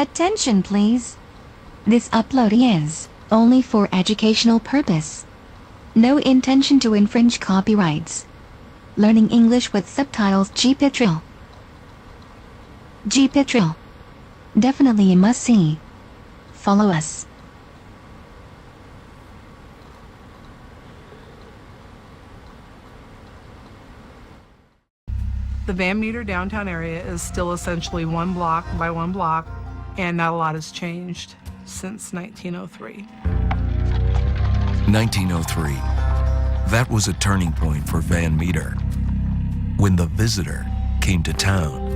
Attention please. This upload is only for educational purpose. No intention to infringe copyrights. Learning English with subtitles. GPITRAL. GPITRAL. Definitely a must-see. Follow us. The Van Meter downtown area is still essentially one block by one block, and not a lot has changed since 1903. 1903. That was a turning point for Van Meter. When the visitor came to town.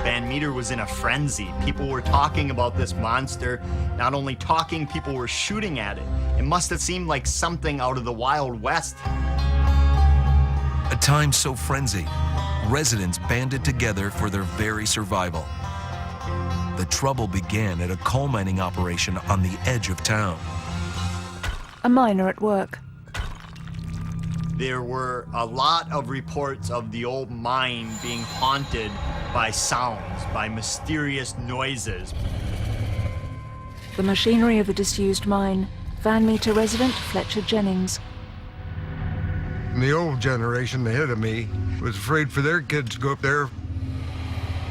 Van Meter was in a frenzy. People were talking about this monster. Not only talking, people were shooting at it. It must have seemed like something out of the Wild West. A time so frenzied, residents banded together for their very survival. The trouble began at a coal mining operation on the edge of town. A miner at work. There were a lot of reports of the old mine being haunted by sounds, by mysterious noises. The machinery of the disused mine. Van Meter resident Fletcher Jennings. The old generation ahead of me was afraid for their kids to go up there.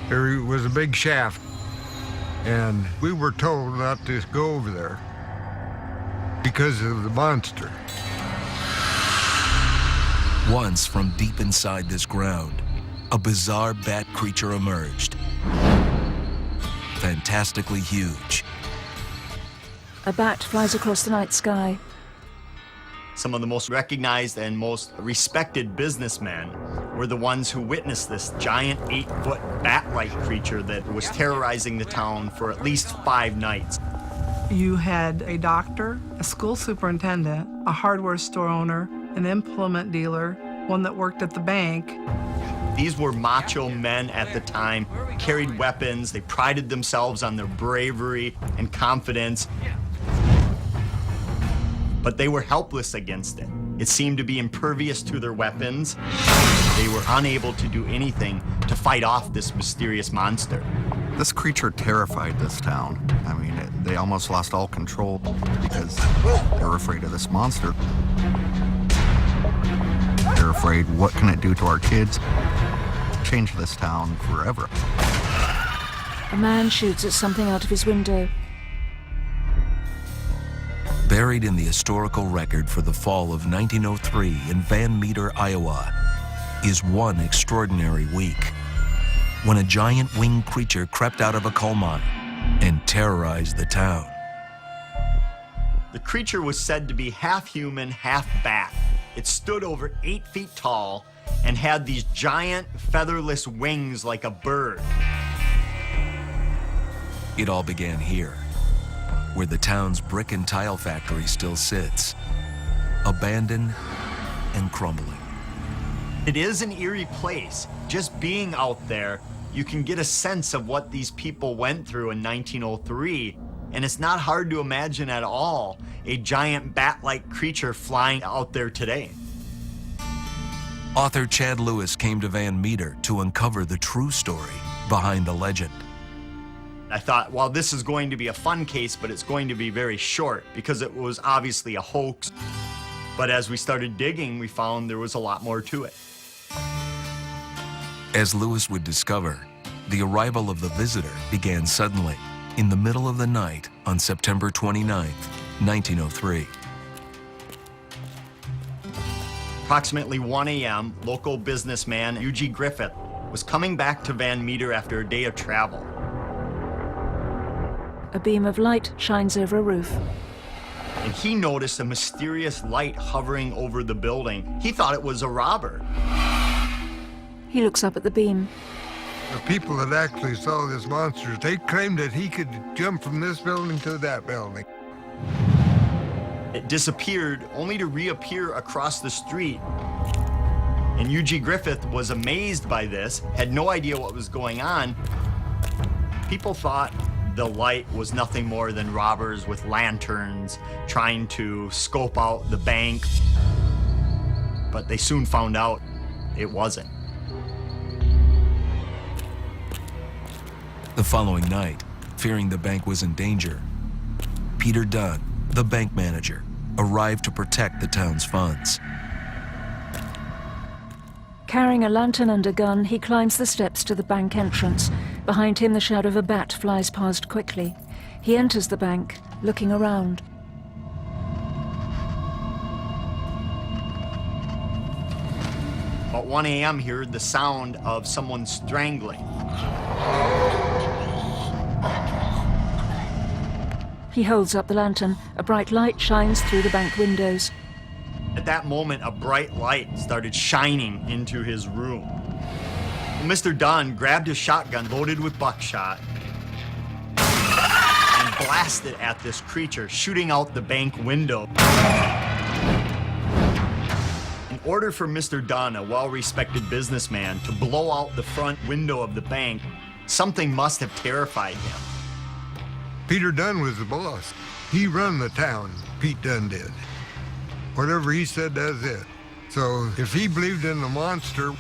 There was a big shaft, and we were told not to go over there because of the monster. Once from deep inside this ground, a bizarre bat creature emerged. Fantastically huge. A bat flies across the night sky. Some of the most recognized and most respected businessmen were the ones who witnessed this giant 8-foot bat-like creature that was terrorizing the town for at least 5 nights. You had a doctor, a school superintendent, a hardware store owner, an implement dealer, one that worked at the bank. These were macho men at the time, carried weapons, they prided themselves on their bravery and confidence. But they were helpless against it. It seemed to be impervious to their weapons. They were unable to do anything to fight off this mysterious monster. This creature terrified this town. I mean, they almost lost all control because they were afraid of this monster. They're afraid, what can it do to our kids? Change this town forever. A man shoots at something out of his window. Buried in the historical record for the fall of 1903 in Van Meter, Iowa, is one extraordinary week when a giant winged creature crept out of a coal mine and terrorized the town. The creature was said to be half human, half bat. It stood over 8 feet tall and had these giant featherless wings like a bird. It all began here, where the town's brick and tile factory still sits, abandoned and crumbling. It is an eerie place. Just being out there, you can get a sense of what these people went through in 1903, and it's not hard to imagine at all a giant bat-like creature flying out there today. Author Chad Lewis came to Van Meter to uncover the true story behind the legend. I thought, well, this is going to be a fun case, but it's going to be very short because it was obviously a hoax. But as we started digging, we found there was a lot more to it. As Lewis would discover, the arrival of the visitor began suddenly, in the middle of the night on September 29th, 1903. Approximately 1 a.m., local businessman Eugene Griffith was coming back to Van Meter after a day of travel. A beam of light shines over a roof. And he noticed a mysterious light hovering over the building. He thought it was a robber. He looks up at the beam. The people that actually saw this monster, they claimed that he could jump from this building to that building. It disappeared, only to reappear across the street. And Eugene Griffith was amazed by this, had no idea what was going on. People thought the light was nothing more than robbers with lanterns trying to scope out the bank. But they soon found out it wasn't. The following night, Fearing the bank was in danger, Peter Dunn, the bank manager, arrived to protect the town's funds. Carrying a lantern and a gun, he climbs the steps to the bank entrance. Behind him, the shadow of a bat flies past quickly. He enters the bank, looking around. About 1 a.m. he heard the sound of someone strangling. He holds up the lantern. A bright light shines through the bank windows. At that moment, a bright light started shining into his room. Mr. Dunn grabbed his shotgun loaded with buckshot and blasted at this creature, shooting out the bank window. In order for Mr. Dunn, a well-respected businessman, to blow out the front window of the bank, something must have terrified him. Peter Dunn was the boss. He run the town, Pete Dunn did. Whatever he said, that's it. So if he believed in the monster,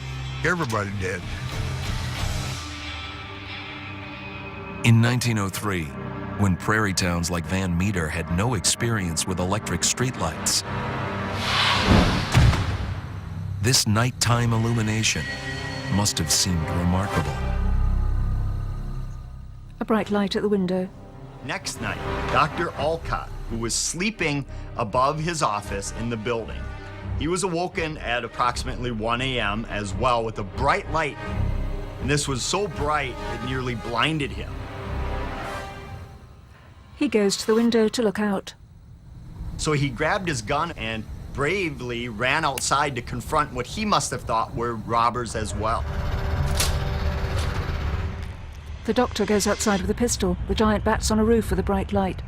everybody did. In 1903, when prairie towns like Van Meter had no experience with electric streetlights, this nighttime illumination must have seemed remarkable. A bright light at the window. Next night, Dr. Alcott, who was sleeping above his office in the building, he was awoken at approximately 1 a.m. as well with a bright light. And this was so bright it nearly blinded him. He goes to the window to look out. So he grabbed his gun and bravely ran outside to confront what he must have thought were robbers as well. The doctor goes outside with a pistol. The giant bat's on a roof with a bright light.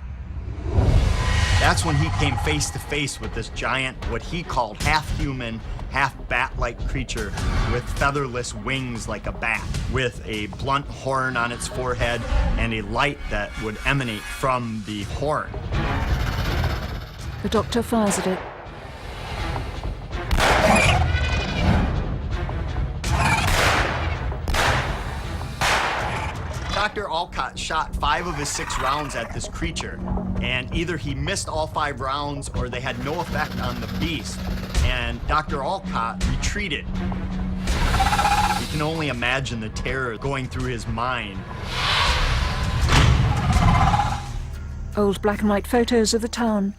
That's when he came face to face with this giant, what he called half-human, half-bat-like creature with featherless wings like a bat, with a blunt horn on its forehead and a light that would emanate from the horn. The doctor fires at it. Dr. Alcott shot 5 of his 6 rounds at this creature, and either he missed all 5 rounds or they had no effect on the beast, and Dr. Alcott retreated. You can only imagine the terror going through his mind. Old black and white photos of the town.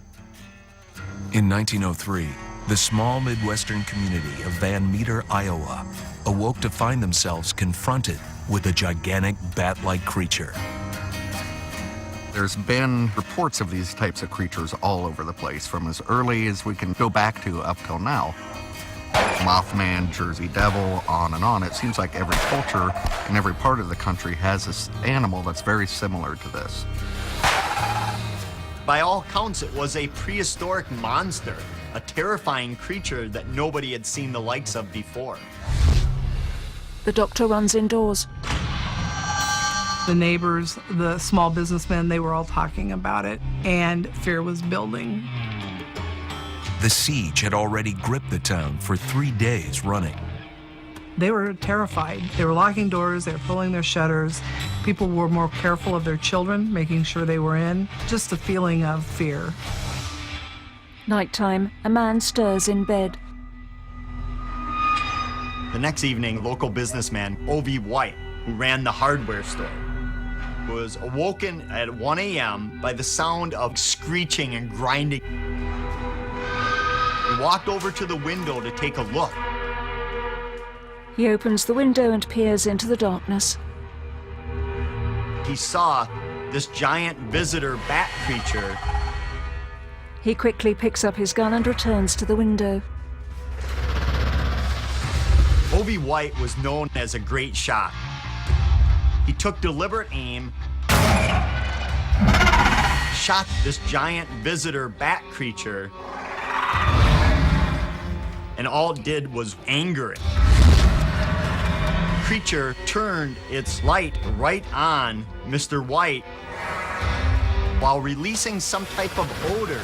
In 1903, the small Midwestern community of Van Meter, Iowa, awoke to find themselves confronted with a gigantic bat-like creature. There's been reports of these types of creatures all over the place, from as early as we can go back to up till now. Mothman, Jersey Devil, on and on. It seems like every culture in every part of the country has this animal that's very similar to this. By all accounts, it was a prehistoric monster, a terrifying creature that nobody had seen the likes of before. The doctor runs indoors. The neighbors, the small businessmen, they were all talking about it, and fear was building. The siege had already gripped the town for 3 days running. They were terrified. They were locking doors, they were pulling their shutters. People were more careful of their children, making sure they were in. Just a feeling of fear. Nighttime, a man stirs in bed. The next evening, local businessman O.V. White, who ran the hardware store, was awoken at 1 a.m. by the sound of screeching and grinding. He walked over to the window to take a look. He opens the window and peers into the darkness. He saw this giant visitor bat creature. He quickly picks up his gun and returns to the window. O.V. White was known as a great shot. He took deliberate aim, shot this giant visitor bat creature, and all it did was anger it. The creature turned its light right on Mr. White while releasing some type of odor.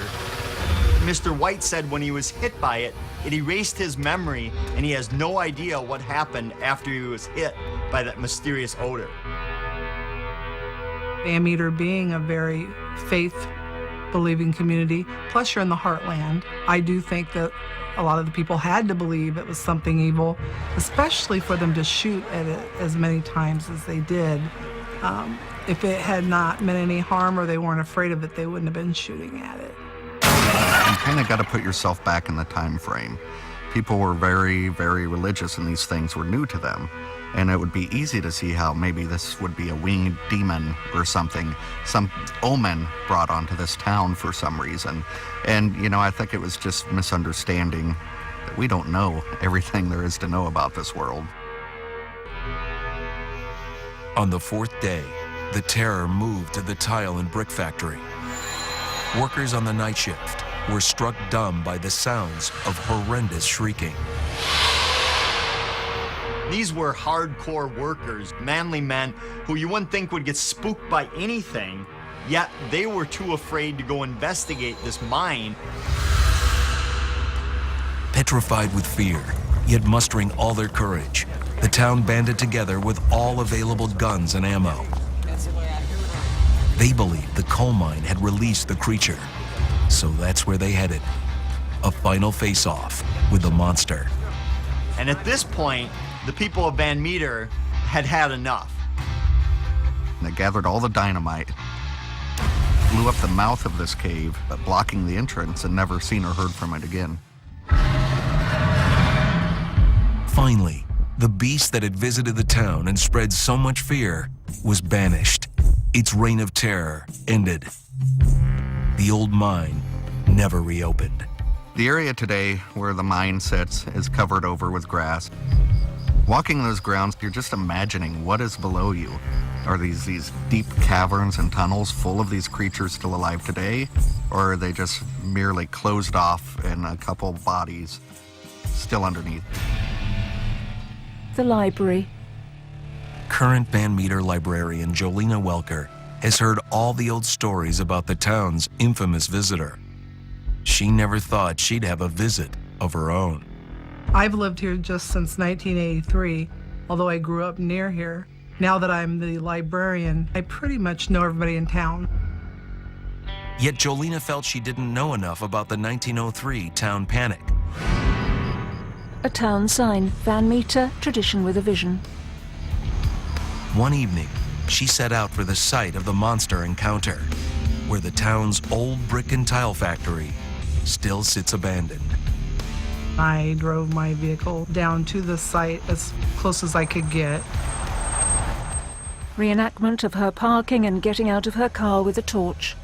Mr. White said when he was hit by it, it erased his memory, and he has no idea what happened after he was hit by that mysterious odor. Van Meter being a very faith-believing community, plus you're in the heartland, I do think that a lot of the people had to believe it was something evil, especially for them to shoot at it as many times as they did. If it had not meant any harm or they weren't afraid of it, they wouldn't have been shooting at it. You kind of got to put yourself back in the time frame. People were very, very religious and these things were new to them. And it would be easy to see how maybe this would be a winged demon or something, some omen brought onto this town for some reason. And, you know, I think it was just misunderstanding that we don't know everything there is to know about this world. On the fourth day, the terror moved to the tile and brick factory. Workers on the night shift were struck dumb by the sounds of horrendous shrieking. These were hardcore workers, manly men who you wouldn't think would get spooked by anything, yet they were too afraid to go investigate this mine. Petrified with fear, yet mustering all their courage, the town banded together with all available guns and ammo. They believed the coal mine had released the creature, so that's where they headed. A final face-off with the monster. And at this point, the people of Van Meter had had enough. They gathered all the dynamite, blew up the mouth of this cave, but blocking the entrance, and never seen or heard from it again. Finally, the beast that had visited the town and spread so much fear was banished. Its reign of terror ended. The old mine never reopened. The area today where the mine sits is covered over with grass. Walking those grounds, you're just imagining what is below you. Are these deep caverns and tunnels full of these creatures still alive today? Or are they just merely closed off and a couple bodies still underneath? The library. Current Van Meter librarian Jolena Welker has heard all the old stories about the town's infamous visitor. She never thought she'd have a visit of her own. I've lived here just since 1983, although I grew up near here. Now that I'm the librarian, I pretty much know everybody in town. Yet Jolena felt she didn't know enough about the 1903 town panic. A town sign, Van Meter, tradition with a vision. One evening, she set out for the site of the monster encounter, where the town's old brick and tile factory still sits abandoned. I drove my vehicle down to the site as close as I could get. Reenactment of her parking and getting out of her car with a torch.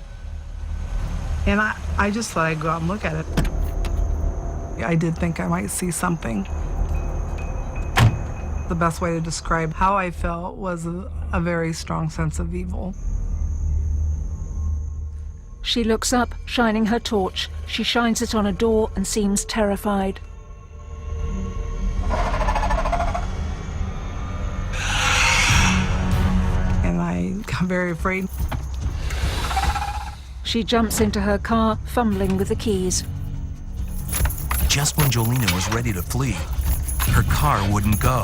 And I just thought I'd go out and look at it. I did think I might see something. The best way to describe how I felt was a very strong sense of evil. She looks up, shining her torch. She shines it on a door and seems terrified. And I got very afraid. She jumps into her car, fumbling with the keys. Just when Jolena was ready to flee, her car wouldn't go.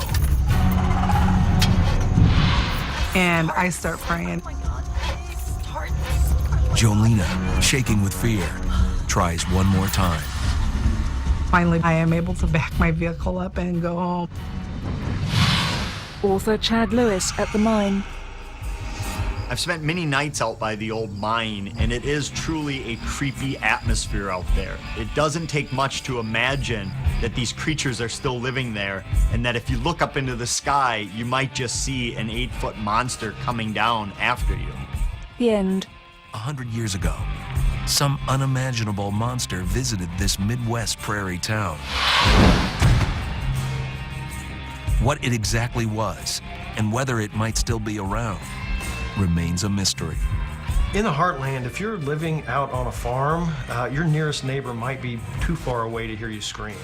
And I start praying. Jolena, shaking with fear, tries one more time. Finally, I am able to back my vehicle up and go home. Author Chad Lewis at the mine. I've spent many nights out by the old mine, and it is truly a creepy atmosphere out there. It doesn't take much to imagine that these creatures are still living there, and that if you look up into the sky, you might just see an 8-foot monster coming down after you. The end. 100 years ago, some unimaginable monster visited this Midwest prairie town. What it exactly was, and whether it might still be around, remains a mystery. In the heartland, if you're living out on a farm, your nearest neighbor might be too far away to hear you scream.